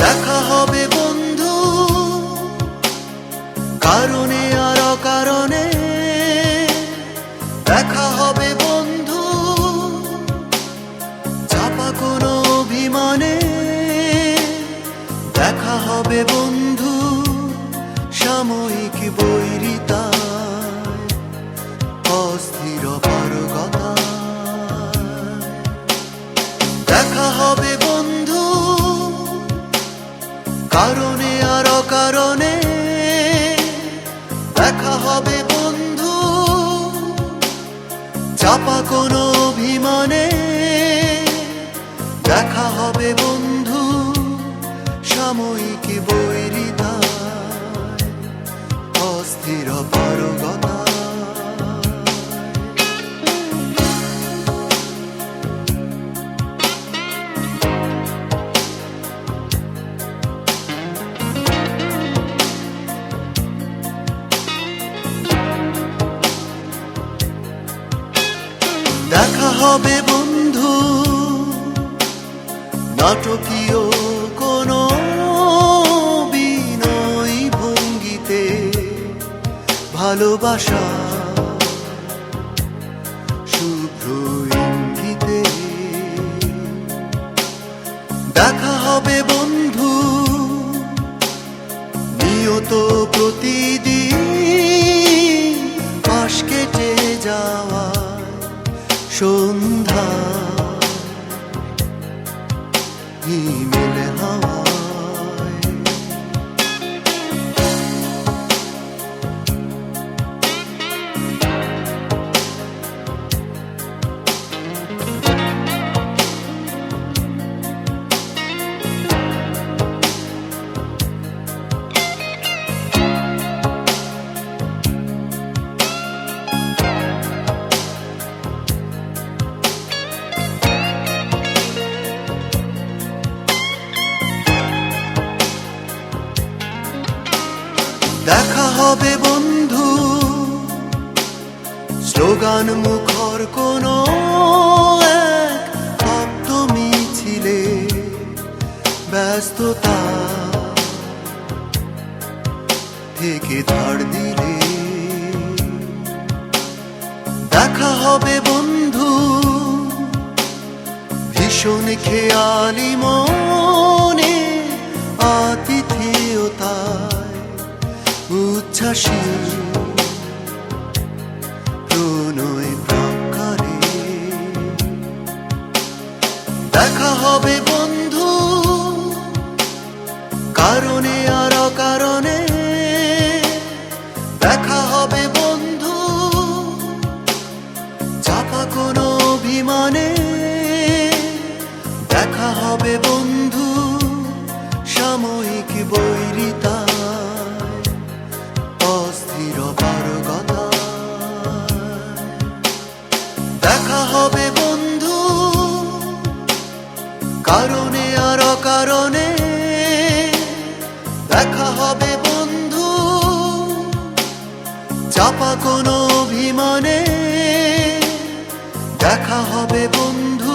দেখা হবে বন্ধু কারণে আর অকারণে, দেখা হবে বন্ধু চাপা কোনো অভিমানে, দেখা হবে বন্ধু সাময়িক বৈরিতায়, অস্থির পারগতায়। দেখা হবে বন্ধু কারণে আর অকারণে, দেখা হবে বন্ধু চাপা কোনো অভিমানে, দেখা হবে বন্ধু সাময়িক বৈরিতায়, অস্থির পারগতায়। দেখা হবে বন্ধু নাটকীয় কোনো বিনয় ভঙ্গিতে, ভালোবাসা শুভ্র ইঙ্গিতে। দেখা হবে বন্ধু নিয়ত প্রতিদিন পাশ কেটে যাওয়া সন্ধ্যা হিমেল হাওয়ায়। দেখা হবে বন্ধু স্লোগান মুখর কোনো এক ভক্ত মিছিলে, ব্যস্ততা থেকে ধার দিলে। দেখা হবে বন্ধু ভীষণ খেয়ালি মনে, আতিথেয়তায় উচ্ছ্বাসী প্রণয় প্রাকারে। দেখা হবে বন্ধু কারণে আর অকারণে, দেখা হবে বন্ধু চাপা কোনো অভিমানে, দেখা হবে বন্ধু সাময়িক বৈরিতায়, অস্থির পারগতায়। দেখা হবে বন্ধু কারণে আর অকারণে, দেখা হবে বন্ধু চাপা কোনো অভিমানে, দেখা হবে বন্ধু